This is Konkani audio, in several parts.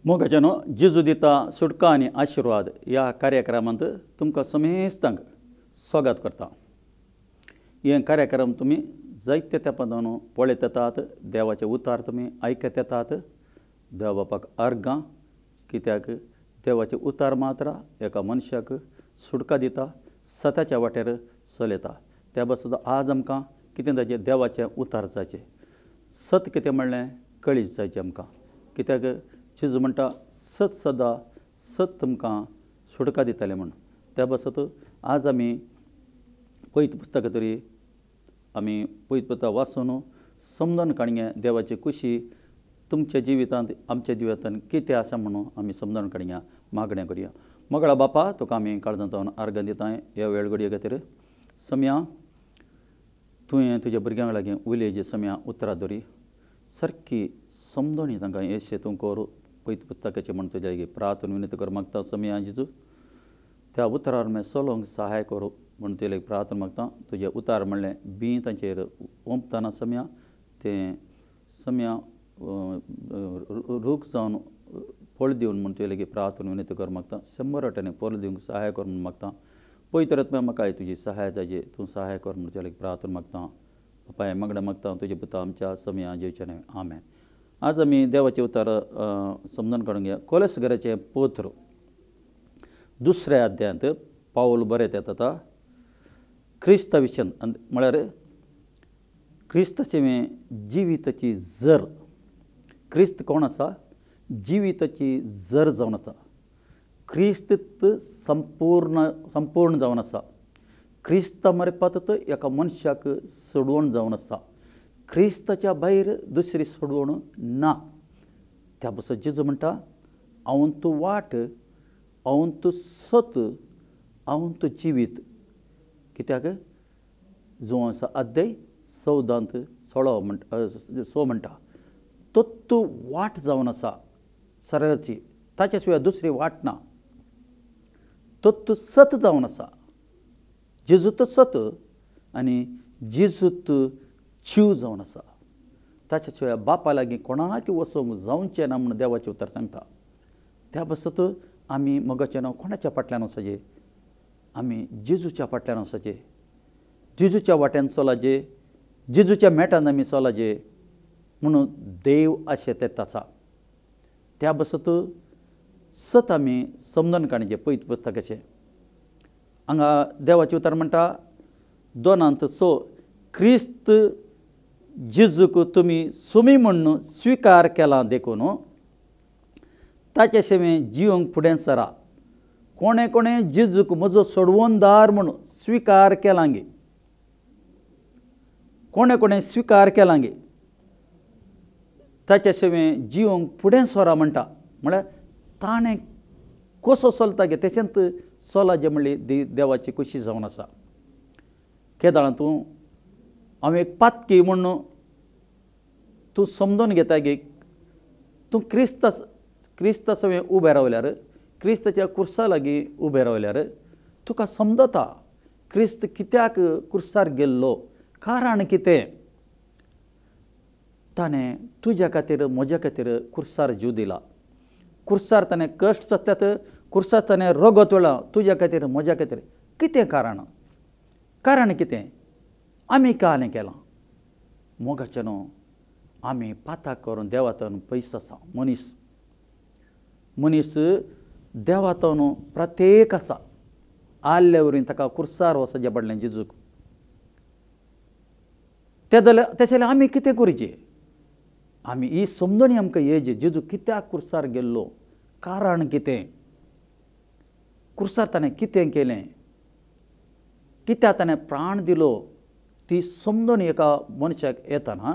मोगाच्यानो जेजू दिता सुटका आनी आशिर्वाद ह्या कार्यक्रमांत तुमकां समेस्तांक स्वागत करता। हे कार्यक्रम तुमी जायत्या तेंपान पळयत येतात, देवाचे उतार तुमी आयकत येतात, देवा बापाक अर्गां, कित्याक देवाचे उतार मात्र एका मनशाक सुटका दिता, सत्याच्या वाटेर चलयता। त्या बसत आज आमकां कितें जायचें, देवाचें उतार जायचें, सत कितें म्हणलें कळीत जायचें आमकां, कित्याक जेजू म्हणटा सत सदां सत तुमकां सुटका दितलें म्हूण। त्या बसत आज आमी पयत पुस्तक तरी आमी पयत पुस्तक वाचून समजून काडया देवाची खुशी तुमच्या जिवितांत आमच्या जिवितांत कितें आसा म्हणून आमी समजून काडया, मागणें करया। मोगळा बापा तुका आमी काळजांतल्यान अर्घ दिता ह्या वेळ घडये खातीर। सम्या तुवें तुज्या भुरग्यांक लागीं उलयेची सम्या उतरां दवरी, सारकी समजणी तांकां येशे तूं कर पयत पुस्तकाचें म्हण तुज्या लागीं प्रार्थना विनंती कर मागता। सम्या जेजू त्या उतरार मागीर चलोंक सहाय कर म्हण तुजे लागीं प्रार्थना मागता। तुजें उतार म्हणलें बी तांचेर ओंपतना सम्या तें सम्या रूख जावन फळ दिवन म्हण तुजे लागीं प्रार्थना विनंती कर मागता। 100% फळ दिवंक सहाय कर म्हण मागता। पयत म्हाका तुजी सहाय जायची, तूं सहाय कर म्हण तुजे लागीं प्रार्थना मागता। बापाय मागणें मागता तुजे पुता आमच्या सम्या जेवचे नांव आमेन। आज आमी देवाचे उतार समजून काडूंक या। कोलोसगराचें पत्र 2 अध्यायांत पावल बरयत येता क्रिस्ता विशयन, म्हळ्यार क्रिस्त सेवे जिविताची जर। क्रिस्त कोण आसा? जिविताची जर जावन आसा। क्रिस्त संपूर्ण जावन आसा। क्रिस्ता मार्फत एका मनशाक सोडवण जावन आसा। क्रिस्ताच्या भायर दुसरी सोडवण ना। त्या बसत जेजू म्हणटा हांव तूं वाट, हांव तूं सत, हांव तूं जिवीत। कित्याक जो आसा अध्याय 14 म्हणटा तो तूं वाट जावन आसा सरळची, ताचे शिवाय दुसरी वाट ना। तो तूं सत जावन आसा, जेजूत सत आनी जेजूत जीव जावन आसा। ताचे शिवाय बापा लागीं कोणाक वचोंक जावचें ना म्हूण देवाचें उतर सांगता। त्या बसत आमी मोगाचें नांव कोणाच्या फाटल्यान वचचें? आमी जेजूच्या फाटल्यान वचचें, जेजूच्या वाट्यान चलाचें, जेजूच्या मेटान आमी चलाचें म्हणून देव आशे तेत आसा। त्या बसत सत आमी समजून काडचें पयत पुस्तकाचें। हांगा देवाचें उतर म्हणटा 2:6 क्रिस्त जेजूक तुमी सुमी म्हणून स्विकार केला देखून ताचे सेवेन जिवंक फुडें सरा। कोणे कोणे जेजूक म्हजो सोडवणदार म्हूण स्विकार केला गे, कोणे कोणे स्विकार केला गे, ताचे सेवेन जिवंक फुडें सरा म्हणटा। म्हळ्यार ताणें कसो चलता गे तेच्यांत चला जें म्हणली देवाची खुशी जावन आसा। केदाळां तूं हांव एक पातकी म्हणून तूं समजून घेता गे, तूं क्रिस्ता सवें उबें रावल्यार, क्रिस्ताच्या कुर्सा लागीं उबें रावल्यार तुका समजता क्रिस्त कित्याक कुर्सार गेल्लो, कारण कितें। ताणें तुज्या खातीर म्हज्या खातीर कुर्सार जीव दिला। कुर्सार ताणें कश्ट जातल्यात, कुर्सार ताणें रगत वळ्ळां तुज्या खातीर म्हज्या खातीर। कितें कारण कितें? आमी कालें केलां। मोगाचें न्हू, आमी पाताक करून देवातावन पयस आसा। मनीस देवातावन प्रत्येक आसा, आल्ले वरीं ताका कुर्सार वचचें पडलें जेजूक। तेचे आमी कितें करचें? आमी ही समजणी आमकां येयची जेजू कित्याक कुर्सार गेल्लो, कारण कितें, कुर्सार ताणें कितें केलें, कित्याक ताणें प्राण दिलो, ती समजून एका मनशाक येतना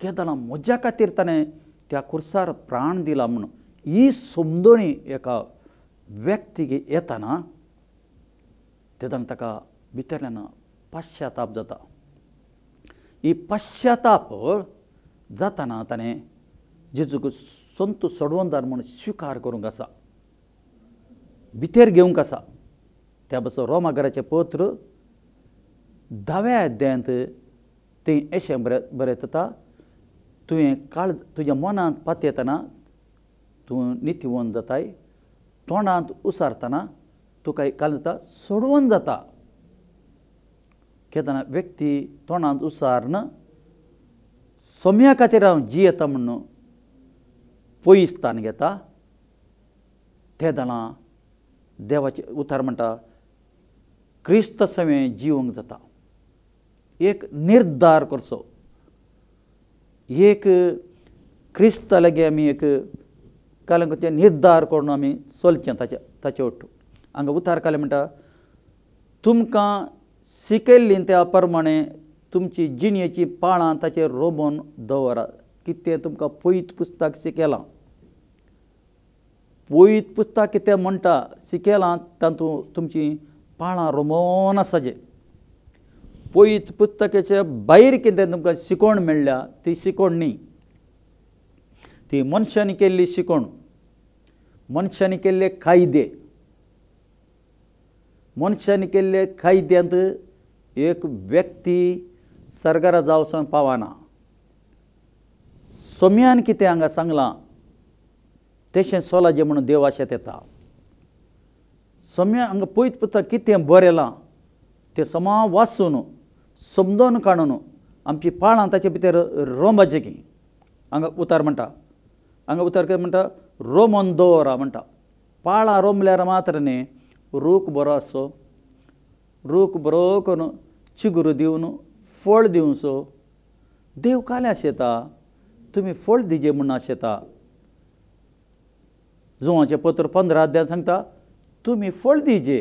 केदाळां म्हज्या खातीर ताणें त्या कुर्सार प्राण दिला म्हणून ही समजणी एका व्यक्तीक येतना तेदान ताका भितरल्यान पाश्चाताप जाता। ही पाश्चाताप जातना ताणें जेजूक संत सोडवणदार म्हूण स्विकार करूंक आसा, भितर घेवंक आसा। त्या बस रोमागराचें पत्र 10व्या अध्यायांत तें अशें बरयत येता तुवें काळ तुज्या मनांत पातयतना तूं नितीवन जाताय तोंडांत उसारतना तुका काल जाता सोडवून जाता केदना व्यक्ती तोंडांत उसारन सोम्या खातीर हांव जियेता म्हणून पयस स्थान घेता ते जाणां देवाचे उतार म्हणटा क्रिस्त सवें जिवंक जाता एक निर्धार करचो एक क्रिस्त लागी आमी एक कालंगुचे निर्धार करून आमी चलचें ताचे वट्ट हांगा उतार काले म्हणटा तुमकां शिकयल्लीं त्या प्रमाणे तुमची जिणेची पाळां ताचेर रोमोन दवरा कितें तुमकां पयत पुस्तक शिकयलां पयत पुस्तक कितें म्हणटा शिकयलां तातूंत तुमची पाळां रोमोन आसाजे पयत पुस्तकाचे भायर कितें तुमकां शिकोवण मेळ्ळ्या ती शिकोवण न्ही ती मनशांनी केल्ली शिकोवण मनशांनी केल्ले कायदे मनशांनी केल्ले कायद्यांत एक व्यक्ती सरकारा जावसान पावना सोम्यान कितें हांगा सांगलां तशें सोलाजें म्हणून देव आशेत येता सोम्या हांगा पयत पुस्तक कितें बरयलां तें समा वाचून समजोन काडून आमची पाळां ताचे भितर रोमपाचें की हांगा उतार म्हणटा हांगा उतार कितें म्हणटा रोमन दवरा म्हणटा पाळां रोमल्यार मात्र न्ही रूख बरो आसचो रूख बरो करून चिगूर दिवन फळ दिवचो देव काले आशेता तुमी फळ दिजे म्हणून आशेता जुवाचें पत्र 15 अध्याय सांगता तुमी फळ दिजे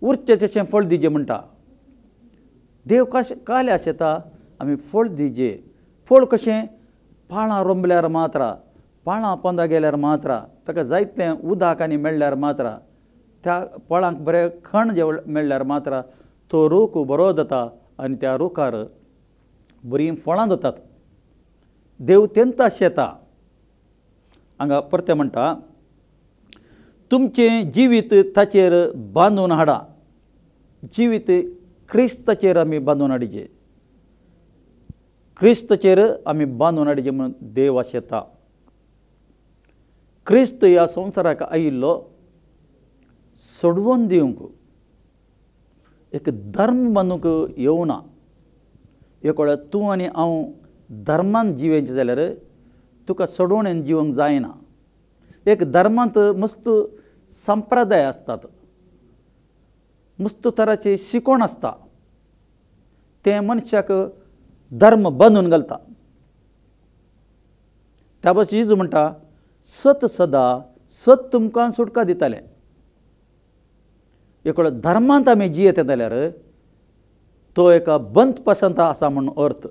उरचें तशें फळ दिजे म्हणटा देव काले आशेता आमी फळ दिजे फळ कशें पाळां रोंबल्यार मात्र पाळां पोंदा गेल्यार मात्र ताका जायतलें उदक आनी मेळ्ळ्यार मात्र त्या फळांक बरें खण जे मेळ्ळ्यार मात्र तो रूख बरो जाता आनी त्या रुखार बरीं फळां जातात देव तेंत आशेता हांगा परतें म्हणटा तुमचें जिवीत ताचेर बांदून हाडा जिवीत क्रिस्ताचेर आमी बांदून हाडचे क्रिस्ताचेर आमी बांदून हाडचे म्हणून देव आशेता क्रिस्त ह्या संवसाराक आयिल्लो सोडवून दिवंक एक धर्म बांदूंक येवना एक वेळार तूं आनी हांव धर्मान जिवेचें जाल्यार तुका सोडवणेन जिवंक जायना एक धर्मांत मस्त संप्रदाय आसतात मस्त तराची शिकोवण आसता ते मनशाक धर्म बांदून घालता त्या भाशेन जेजू म्हणटा सत सदा सत तुमकां सुटका दिताले एक वेळ धर्मांत आमी जियेत जाल्यार तो एका बंद पसंत आसा म्हणून अर्थ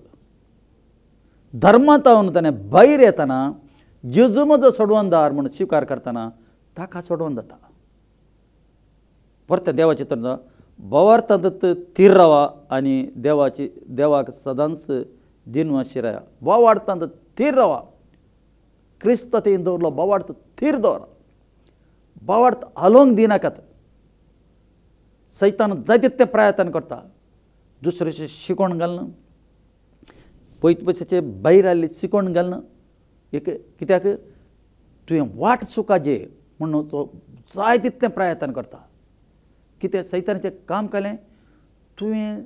धर्मांत हांव ताणें भायर येतना जेजू म्हजो सोडवणदार म्हणून स्विकार करतना ताका सोडवून जाता परते देवाचे तर बोवार्थांत थीर रावा आनी देवाक सदांच दिनवा शिराया बोवार्थांत थीर रावा क्रिस्त तें दवरलो बोवार्थ थीर दवरा बोवार्थ हालोवंक दिनाकात सैतान जाय तितलें प्रयत्न करता दुसऱ्याचें शिकोवण घालना पयत पयसाचे भायर आयल्ली शिकोवण घालना एक कित्याक तुवें वाट चुकाजे म्हणून तो जाय तितलें प्रयत्न करता कितें सैतानाचें काम केलें तुवें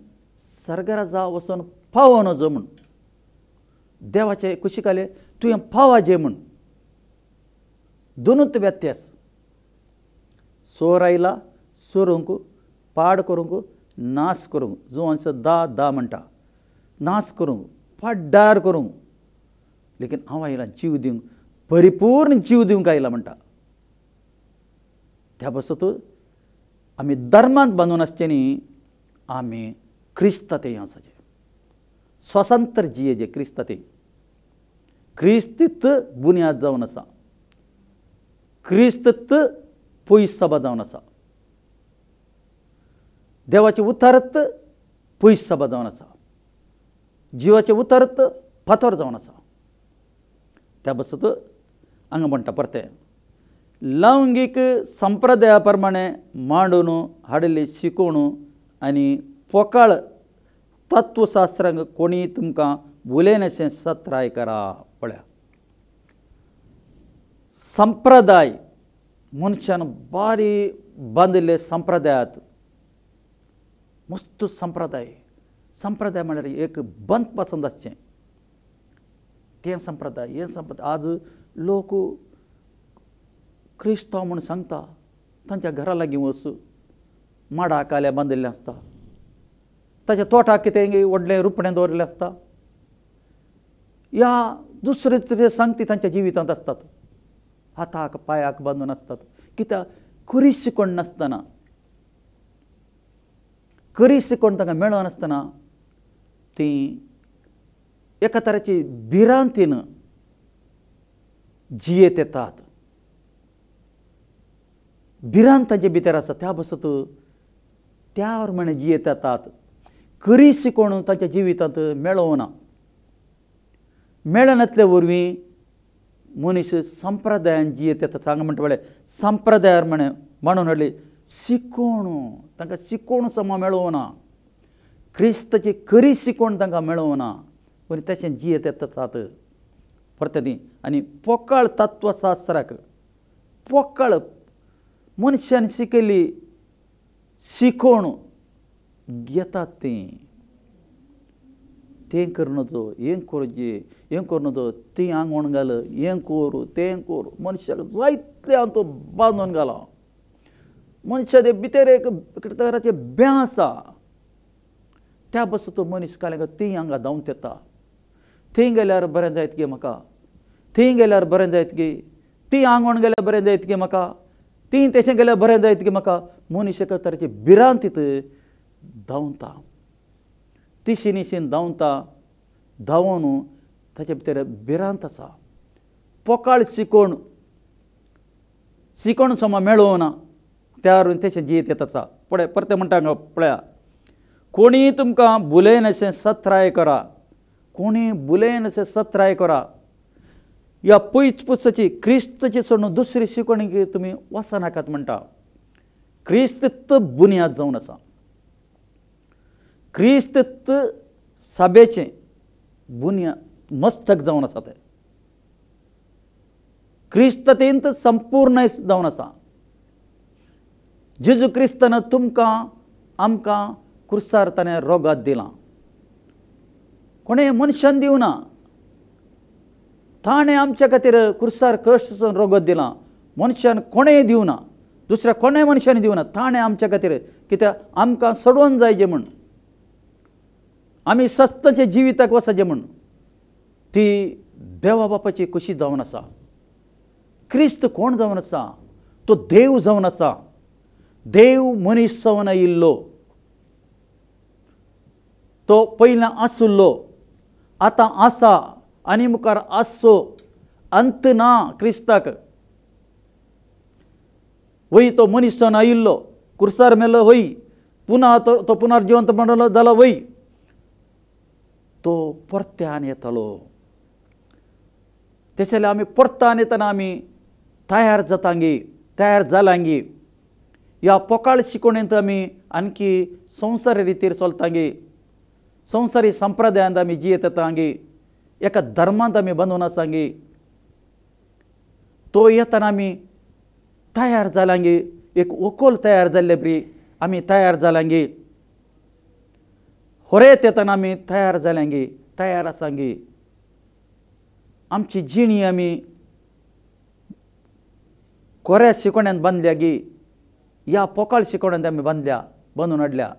सरकारा जाव वचून फावो नजो म्हूण देवाचें कुशीक आयलें तुवें फावाजे म्हूण दोनूच व्यत्यास सोर आयला सोरूंक पाड करूंक नाश करूंक जुवांचो दा म्हणटा नाश करूंक पाड्डार करूंक लेकीन हांव आयला जीव दिवंक परिपूर्ण जीव दिवंक आयला म्हणटा त्या बसत आमी धर्मांत बांदून आसचें न्ही आमी क्रिस्तातें आसाचें स्वतंत्र जियेचें क्रिस्तातें क्रिस्तीत बुन्याद जावन आसा क्रिस्तीत पयस सभा जावन आसा देवाचे उतारत पयस सभा जावन आसा जिवाचे उतारत फातर जावन आसा त्या बसत हांगा म्हणटा परतें लैंगीक संप्रदाया प्रमाणे मांडून हाडिल्ली शिकोवण आनी फोकाळ तत्वशास्त्रांक कोणी तुमकां उलयनाशें सत्राय करा पळया संप्रदाय मनशान बारी बांदिल्ले संप्रदायात मस्त संप्रदाय म्हळ्यार एक बंद पसंद आसचें तें संप्रदाय हें संप्रदाय आज लोक क्रिस्तांव म्हूण सांगता तांच्या घरा लागीं वच माडा काल्या बांदिल्लें आसता ताच्या तोटाक कितें व्हडलें रुपणें दवरिल्लें आसता ह्या दुसरे तरेचे सांगती तांच्या जिवितांत आसतात हाताक पांयाक बांदून आसतात कित्याक खरी शिकवण नासतना खरी शिकवण तांकां मेळनासतना तीं एका तराची भिरांतीन जियेत येतात भिरांत तांचे भितर आसा त्या बसत त्या प्रमाणे जियेत येतात खरी शिकवण तांच्या जिवितांत मेळोवना मेळनासले वरवीं मनीस संप्रदायान जियेत येता सांग म्हणटा वेळार संप्रदायार म्हणून हाडली शिकवण तांकां शिकवण सम मेळोवना क्रिस्ताची खरी शिकवण तांकां मेळोवना पण तशें जियेत येतात परते आनी पोकळ तत्वशास्त्राक पोकळ मनशान शिकयली शिकवण घेतात तें कर नजो हें करचें हें कर नजो तें आंगवण घाल हें कोर तें कोर मनशाक जायते हांव तो बांदून घाला मनशाचे भितर एक तराचें भें आसा त्या बस तो मनीस काले ती हांगा धांवत येता थंय गेल्यार बरें जायत गे म्हाका थंय गेल्यार बरें जायत गे ती आंगवण गेल्यार बरें जायत गे म्हाका ती तशें गेल्यार बरें जायत गे म्हाका मनीस एका तराची भिरांतीत धांवता तिशीनिशीन धांवता धांवन ताचे भितर भिरांत आसा पोकाळ शिकवण सम मेळोवना त्या वरून तशें जियेत येत आसा पळय परते म्हणटा हांगा पळया कोणी तुमकां बुलयन अशें सत्राय करा कोणी बुलयन अशें सत्राय करा ह्या पयस पुस्तची क्रिस्तची सोडून दुसरी शिकवणीक तुमी वचनाकात म्हणटा क्रिस्त बुन्याद जावन आसा क्रिस्त सभेचें बुन्याद मस्तक जावन आसा तें क्रिस्ततेंत संपूर्ण जावन आसा जेजू क्रिस्तान तुमकां आमकां क्रुसार ताणें रोगात दिलां कोणें मनशान दिवना ताणें आमच्या खातीर क्रुसार कश्ट रोगत दिलां मनशान कोणेंय दिवना दुसऱ्या कोणेंय मनशान दिवना ताणें आमच्या खातीर कित्याक आमकां सोडून जायचें म्हूण आमी सस्ताचे जिविताक वचचें म्हूण ती देवा बापाची कशी जावन आसा क्रिस्त कोण जावन आसा तो देव जावन आसा देव मनीस जावन आयिल्लो तो पयलीं आसुल्लो आतां आसा आनी मुखार आसचो अंत ना क्रिस्ताक वय तो मनीस जावन आयिल्लो क्रुसार मेलो वय पुना तो पुनर्जिवंत जालो वय तो परत्यान येतलो तेच्या आमी परतान येतना आमी तयार जातांगे तयार जालांगे ह्या पोकाळ शिकवणेंत आमी आणकी संवसारी रितीर चलतांगे संवसारी संप्रदायांत आमी जियेत येतांगे एका धर्मांत आमी बांदून आसांगे तो येतना आमी तयार जालांगे एक वकोल तयार जाल्ले बरी आमी तयार जालांगे होरेत येतना आमी तयार जाल्यांगे तयार आसांगे आमची जिणी आमी कोऱ्या शिकवण्यान बांदल्या गे ह्या पोकाळ शिकवण्यान आमी बांदून हाडल्या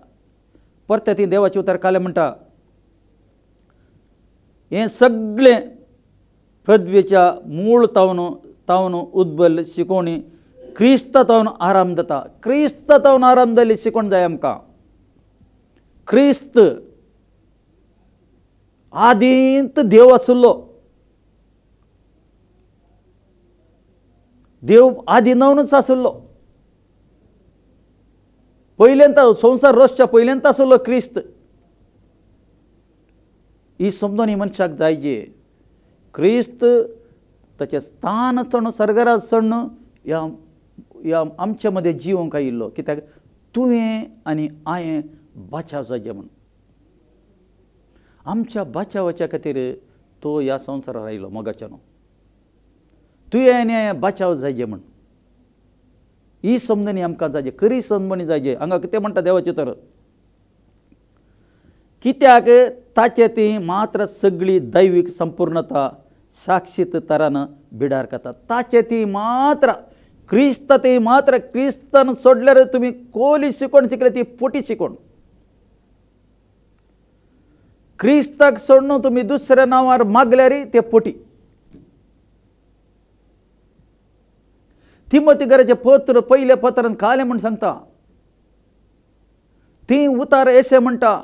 परते ती देवाची उतर काले म्हणटा हें सगळें पृथ्वीच्या मूळ तावन उद्बल शिकवणी क्रिस्त तावन आराम जाता क्रिस्त तावन आराम जाल्ली शिकवण जाय आमकां क्रिस्त आदींत देव आसुल्लो देव आदिनावनूच आसुल्लो पयल्यांत संवसार रचच्या पयल्यांत आसुल्लो क्रिस्त ही समजून ही मनशाक जायचे क्रिस्त ताचें स्थान चण सर्गराज चण ह्या आमच्या मदें जिवंक आयिल्लो कित्याक तुवें आनी हांवें बाचाव जायचें म्हूण आमच्या बाचावाच्या खातीर तो ह्या संवसारार आयिल्लो मोगाच्यान तुवें बचाव जायचे म्हण ही समजणी आमकां जायचे खरी समजणी जायचे हांगा कितें म्हणटा देवाचे तर कित्याक ताचे ती मात्र सगळी दैवीक संपूर्णता साक्षीत तरान बिडार करता ताचे ती मात्र क्रिस्त ती मात्र क्रिस्तान सोडल्यार तुम्ही कोली शिकोण शिकले ती पोटी शिकोण क्रिस्ताक सोडून तुम्ही दुसऱ्या नांवार मागल्यार ते पोटी तिमोथी घराचे पत्र पहिले पत्रान काले म्हण सांगता ती उतार अशें म्हणटा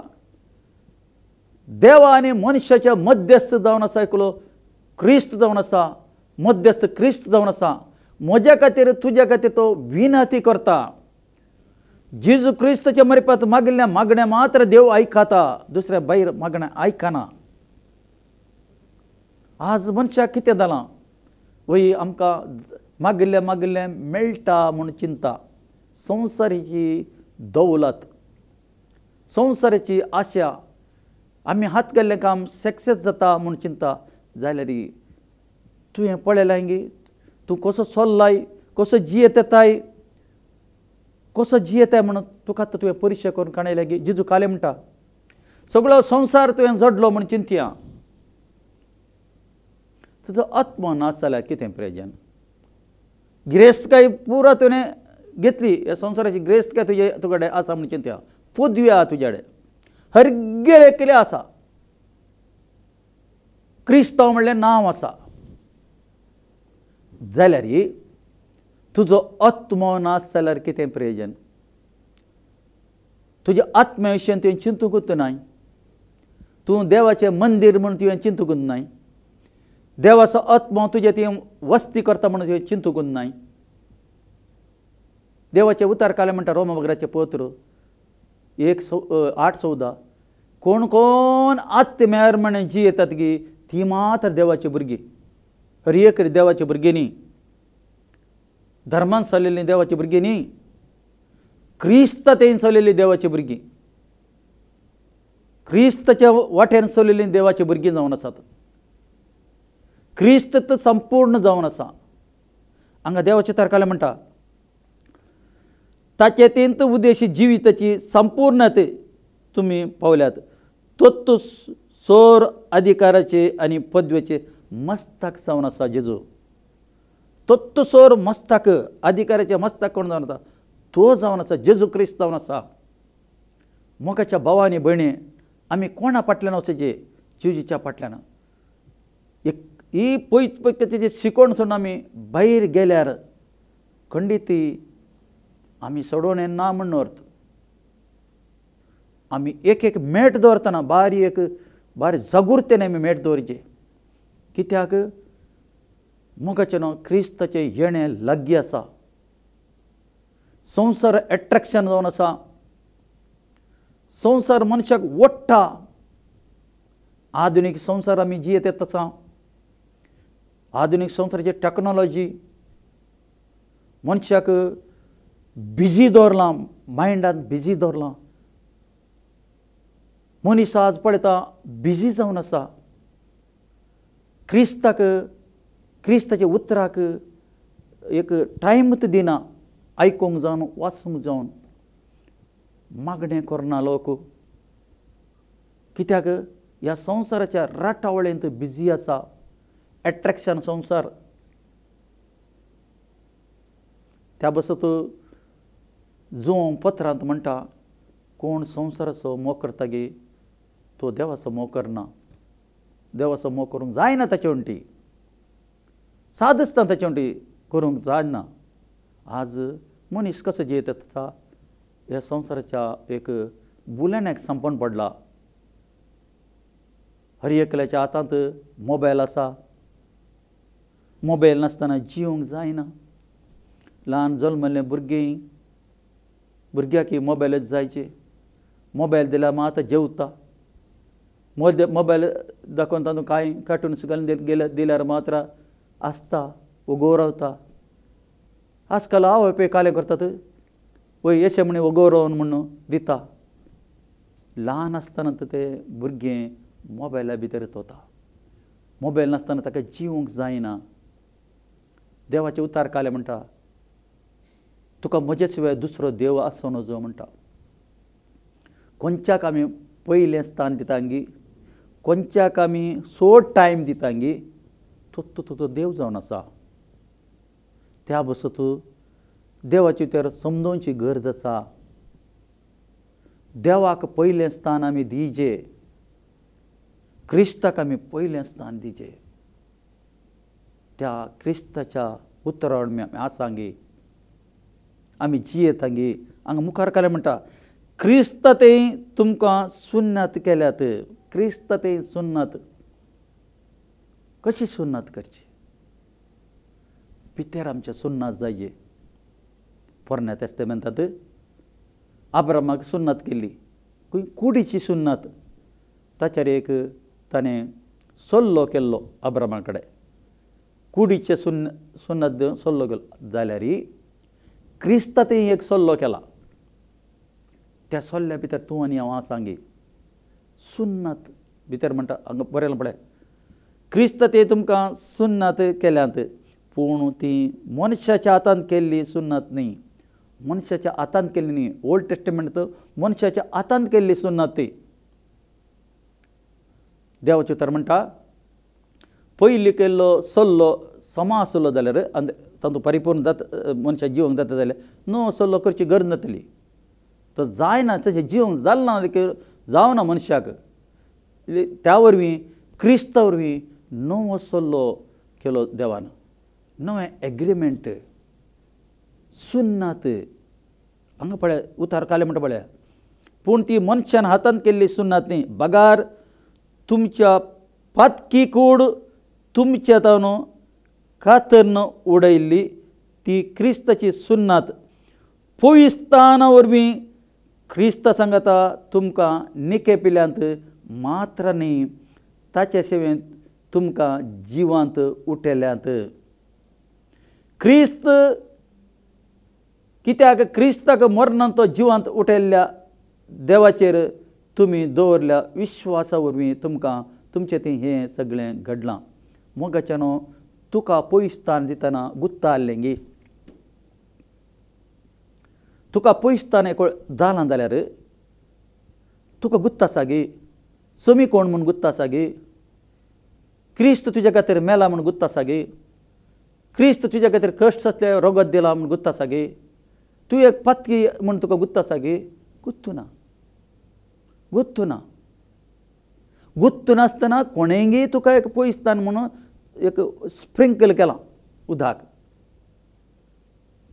देवा आनी मनशाच्या मध्यस्थ जावन आसा एकलो क्रिस्त जावन आसा मध्यस्थ क्रिस्त जावन आसा म्हज्या खातीर तुज्या खातीर तो विनंती करता जेजू क्रिस्ताच्या मरेपात मागिल्ल्या मागण्या मात्र देव आयकता दुसऱ्या भायर मागण्या आयकना आज मनशाक कितें जालां वय आमकां मागिल्लें मेळटा म्हूण चिंता संवसाराची दौलत संवसाराची आशा आमी हात घाल्लें काम सक्सेस जाता म्हूण चिंता जाल्यार तुवें पळयलां गे तूं कसो चल्लाय कसो जियेत येताय कसो जियेताय म्हणून तुका आतां तुवें परिक्षा करून काणयल्या गे जेजू काले म्हणटा सगळो संवसार तुवें जडलो म्हूण चिंतया तुजो आत्मा नाश जाल्यार कितें प्रयोजन गिरेस्तकाय पुरा तुवें घेतली ह्या संवसाराची गिरेस्तकाय तुजे कडेन आसा म्हूण चिंतया पदवी आहा तुजे कडेन हरगेळे केले आसा क्रिस्तांव म्हणलें नांव आसा जाल्यार तुजो आत्मो नाश जाल्यार कितें प्रयोजन तुज्या आत्म्या विशयी तुवें चिंतूंकूच नाय तूं देवाचें मंदीर म्हूण तुवें चिंतूंकूच नाय देवाचो आत्मो तुजें तुवें वस्ती करता म्हणून तुवें चिंतूंकूच नाय देवाचे उतार काले म्हणटा रोमाबुराचें पत्र 1:8-14 कोण कोण आत्म्यार म्हण जी येतात गी ती मात्र देवाची भुरगीं हर एक देवाची भुरगीं न्ही धर्मान चलिल्लीं देवाची भुरगीं न्ही क्रिस्तातेन चलिल्लीं देवाची भुरगीं क्रिस्ताच्या वाट्यान चलिल्लीं देवाची भुरगीं जावन आसात क्रिस्त संपूर्ण जावन आसा हांगा देवाचे तारकाले म्हणटा ताचे तेंत उद्देशी जिविताची संपूर्णते तुम्ही पावल्यात तो सोर अधिकाराचे आणि पदवेचे मस्तक जावन आसा जेजू तो सोर मस्तक अधिकाराचे मस्तक कोण जावन आसा तो जावन आसा जेजू क्रिस्त जावन आसा मोगाच्या भावांनी भयणी आमी कोणा फाटल्यान वचचे जेजूच्या फाटल्यान ही पयत पयत शिकोण सोडून आमी भायर गेल्यार खंडीत आमी सोडून येना म्हण अर्थ आमी एक मेट दवरतना बारी जागृतेन आमी मेट दवरचे कित्याक मोगाचें नांव क्रिस्ताचें येणें लागीं आसा संवसार एट्रॅक्शन जावन आसा संवसार मनशाक ओडटा आधुनीक संवसार आमी जियेत येत आसा आधुनीक संवसाराची टॅक्नोलॉजी मनशाक बिजी दवरलां मायंडान बिजी दवरलां मनीस आज पळयता बिजी जावन आसा क्रिस्ताच्या उतराक एक टायमूच दिना आयकूंक जावन वाचूंक जावन मागणें करना लोक कित्याक ह्या संवसाराच्या राटावळेंत बिजी आसा एट्रॅक्शन संवसार त्या बसत जो पत्रांत म्हणटा कोण संवसाराचो मोग करता गे तो देवाचो मोग करना देवाचो मोग करूंक जायना ताचे वण्टी सादसता ताचे वण्टी करूंक जायना आज मनीस कसो जियेत येता ह्या संवसाराच्या एक बुलण्याक संपण पडला हर एकल्याच्या हातांत मोबायल आसा मोबायल नासतना जिवंक जायना ल्हान जल्मल्ले भुरग्याक मोबायलच जायचे मोबायल दिल्यार मात जेवता मोबायल दाखोवन तातूंत कांय कार्टून्स घालून दिल्यार मात्र आसता उगो रावता आजकाल आवय कालें करतात वय येशे म्हणे उगो रावन म्हणून दिता ल्हान आसतना ते भुरगें मोबायला भितर वता मोबायल नासतना ताका जिवंक जायना देवाचे उतार काले म्हणटा तुका म्हजे शिवाय दुसरो देव आसो नजो म्हणटा. कोणच्याक आमी पयलें स्थान दितांगी, कोणच्याक आमी सोड टायम दितांगी, तो देव जावन आसा. त्या बसत देवाची तर समजोवची गरज आसा. देवाक पयलें स्थान आमी दिजे, क्रिस्ताक आमी पयलें स्थान दिजे. त्या क्रिस्ताच्या उतरावण आमी आसांगी, आमी जियेतांगी. हांगा मुखार काले म्हणटा क्रिस्ततें तुमकां सुन्नत केल्यात. क्रिस्ततें सुन्नत कशी सुन्नत करची? भितर आमच्या सुन्नत जायचे. पोरण्या तेस्तामेंतांत अब्रामाक सुन्नत केल्ली, कुडीची सुन्नत. ताचेर एक ताणें सल्लो केल्लो अब्रामा कडेन, कुडीचे सुन्नत दिवन सल्लो केलो. जाल्यार क्रिस्तातें एक सल्लो केला. त्या सल्ल्या भितर तूं आनी हांव आसांगी. सुन्नत भितर म्हणटा हांगा बरयलां पळय, क्रिस्तातें तुमकां सुन्नत केल्यांत, पूण ती मनशाच्या हातान केल्ली सुन्नत न्ही. मनशाच्या हातान केल्ली न्ही. ओल्ड टेस्टमेंट मनशाच्या हातान केल्ली सुन्नत ती. देवाचें उतर म्हणटा पयलीं केल्लो सल्लो समा आसलो जाल्यार तातूंत परिपूर्ण मनशा जिवंक जाता जाल्यार नवो सल्लो करची गरज नातली. तो जायना, तशें जिवंक जालना, जावना मनशाक. त्या वरवीं क्रिस्ता वरवीं नवो सल्लो केलो देवान. नवें एग्रीमेंट, सुन्नत. हांगा पळय उतार काले म्हणटा पळय, पूण ती मनशान हातान केल्ली सुन्नत न्ही. बगार तुमच्या पातकी कूड तुमच्या तावन कातरन उडयल्ली ती क्रिस्ताची सुन्नत. पविस्ताना वरवीं क्रिस्ता सांगता तुमकां निके पिल्यांत मात्र न्ही, ताचे सेवेंत तुमकां जिवांत उठयल्यांत. क्रिस्त कित्याक क्रिस्ताक मरणांत तो जिवांत उठयल्ल्या देवाचेर तुमी दवरल्या विश्वासा वरवीं तुमकां तुमचें तें हें सगळें घडलां. मोगाच्यानो तुका पविस्तान दितना गुत्ता आसलेंगी. तुका पविस्तान एक जालां जाल्यार तुका गुत्त आसा गे. समी कोण म्हूण गुत्त आसा गे. क्रिस्त तुज्या खातीर मेला म्हूण गुत्त आसा गे. क्रिस्त तुज्या खातीर कश्ट जातले रगत दिला म्हूण गुत्त आसा गे. तूं एक पातकी म्हूण तुका गुत्त आसा गे. गुत्तू ना, गुत्तू ना. गुत्तू नासतना कोणेंगी तुका एक पविस्तान म्हणून एक स्प्रिंकल केलां उदक.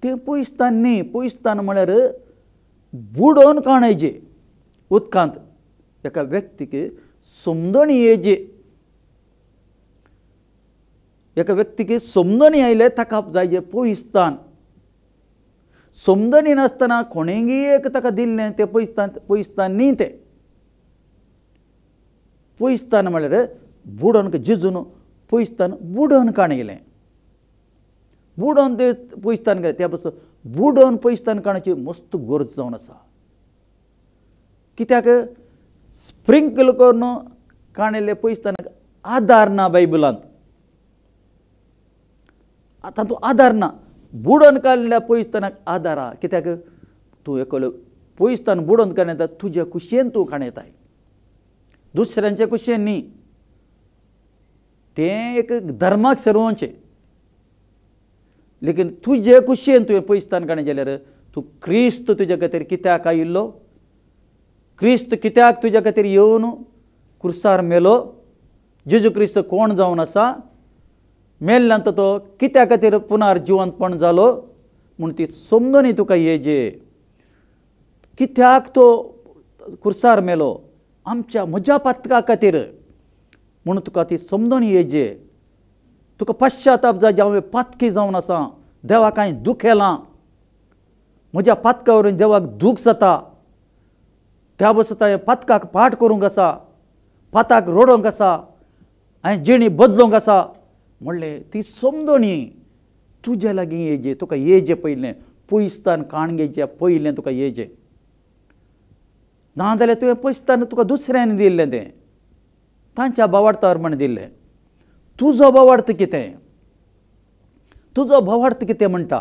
तें पविस्तान न्ही. पविस्तान म्हळ्यार बुडोवन काणयजे उदकांत. एका व्यक्तीक समजणी येजे, एका व्यक्तीक समजणी आयले ताका जायजे पविस्तान. समजणी नासतना कोणेंगी एक ताका दिल्लें तें पविस्तान न्ही. तें पविस्तान म्हळ्यार बुडोवन जिजून पविस्तान बुडोवन काणयलें. बुडोवन तें पविस्तान केलें. त्या पासून बुडोवन पविस्तान काणयची मस्त गरज जावन आसा. कित्याक स्प्रिंकल करून काणयल्ले पविस्तानाक आदार ना बायबलांत. तातूंत आदार ना. बुडोवन काडलेल्या पविस्तानाक आदार आहा. कित्याक तूं एकलो पविस्तान बुडोवन काणयता तुज्या कुशेन तूं काणयताय, दुसऱ्यांच्या कुशेन न्ही. तें एक धर्माक सर्वोंचें. लेकीन तुजे कुशेन तुवें पविस्तान काणय जाल्यार तूं क्रिस्त तुज्या खातीर कित्याक आयिल्लो, क्रिस्त कित्याक तुज्या खातीर येवन क्रुसार मेलो, जेजू क्रिस्त कोण जावन आसा, मेल्ल्यान तो कित्या खातीर पुनार जिवंतपण जालो म्हूण ती समजणी तुका येजे. कित्याक तो क्रुसार मेलो म्हज्या पातका खातीर म्हणून तुका ती समजणी येजे. तुका पश्चाताप जाय हांवें पातकी जावन आसा, देवाक हांवें दुखेलां, म्हज्या पातका वरून देवाक दूख जाता, त्या बसत हांवें पातकाक पाठ करूंक आसा, पाताक रोडोंक आसा, हांवें जिणी बदलूंक आसा म्हणलें. ती समजणी तुज्या लागीं येजे. तुका येजे पयलें पविस्तान काणगेच्या पयलें तुका येजे. ना जाल्यार तुवें पविस्तान तुका दुसऱ्यान दिल्लें तें, तांच्या बावार्थार म्हण दिल्लें. तुजो बावार्थ कितें? तुजो भवार्थ कितें म्हणटा?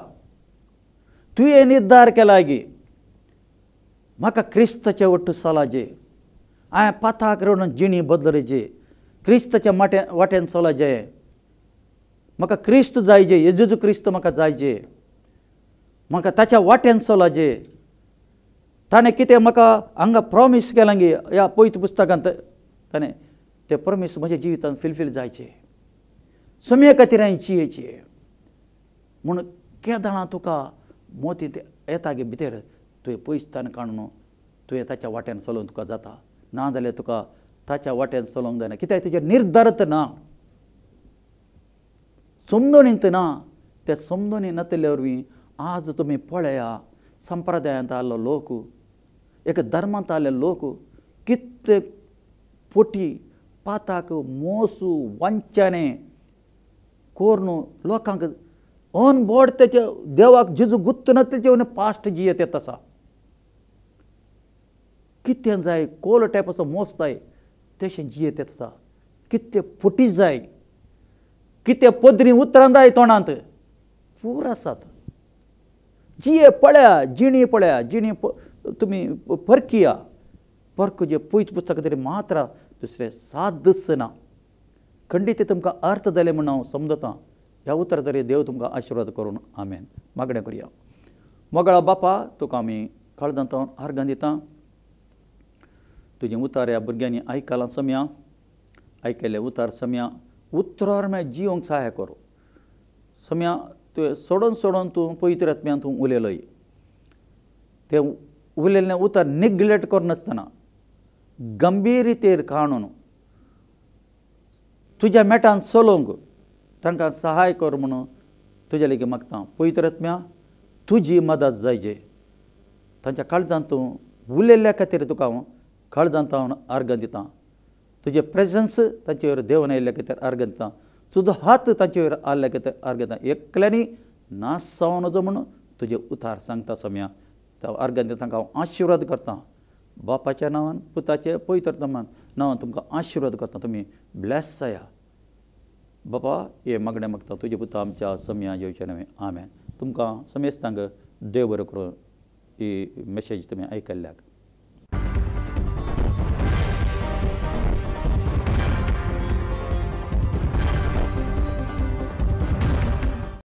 तुवें निर्धार केला की म्हाका क्रिस्ताचे वट्ट चलाचे, हांवें पाथाक रडून जिणी बदलचे, क्रिस्ताच्या वाट्यान चलाचे, म्हाका क्रिस्त जायचे, येजू क्रिस्त म्हाका जायचे, म्हाका ताच्या वाट्यान चलाचे. ताणें कितें म्हाका हांगा प्रॉमीस केलां की ह्या पयत पुस्तकांत ताणें ते प्रॉमीस म्हज्या जिवितांत फिलफील जायचे. समये खातीर हांवें जियेचें म्हूण केदां तुका मोती येता गे भितर तुवें पयसतान काडून तुवें ताच्या वाट्यान चलोवंक तुका जाता. ना जाल्यार तुका ताच्या वाट्यान चलोवंक जायना, कित्याक तुजें निर्धारत ना, समजणींत ना. ते समजणी नासले वरवीं आज तुमी पळया संप्रदायांत आयल्लो लोक, एक धर्मांत आयल्ले लोक कितले पोटी पाताक मोसू वांच्याने करून लोकांक अनबोड तेचे देवाक जेजू गुत्त नासले पास्ट जियेत येत आसा. कितें जाय कोल टायपाचो मोस जाय तशें जियेत येत आसा. कितें फुटी जाय, कितें पदरी उतरां जाय तोंडांत पूर आसात. जिये पळया, जिणी पळया, जिणी तुमी परकिया, परकूचे पयत पुस्तक तरी मात्र दुसरे 7 दीस ना. खंडीत तुमकां अर्थ जाले म्हूण हांव समजतां. ह्या उतर तरी देव तुमकां आशिर्वाद करून आमेन. मागणें करुया. मोगळा बापा, तुका आमी काळजांत अर्गां दिता. तुजें उतार ह्या भुरग्यांनी आयकलां सम्या, आयकल्लें उतार सम्या उतरार म्हळ्यार जियोंक सहाय कर. सम्या तुवें सोडून सोडून तूं पवित्र आत्म्यान तूं उलयलोय. तें उलयल्लें उतार निग्लेक्ट करनासतना गंभीर रितीर काडून तुज्या मेटान चलोवंक तांकां सहाय कर म्हणून तुजे लेगीत मागता. पवित्र आत्म्या तुजी मदत जायचे. तांच्या काळजांत तूं उलयल्ल्या खातीर तुका हांव काळजांत हांव अर्गां दितां. तुजें प्रेजन्स तांचे वयर देंवन आयिल्ल्या खातीर अर्गां दितां. तुजो हात तांचे वयर आयिल्ल्या खातीर अर्गां दितां. एकल्यांनी नाश जावं नजो म्हणून तुजें उतार सांगता सम्या. त्या अर्गां दिता तांकां हांव आशिर्वाद करतां. बापाच्या नांवान, पुताचे पवित्र नांवान तुमकां आशिर्वाद करता. तुमी ब्लेस जाया. बापा हे मागणें मागता तुजे पुता आमच्या सम्या जेवचे नवे आमेन. तुमकां समेस्तांक देव बरें करून ही मॅसेज तुमी आयकल्ल्याक.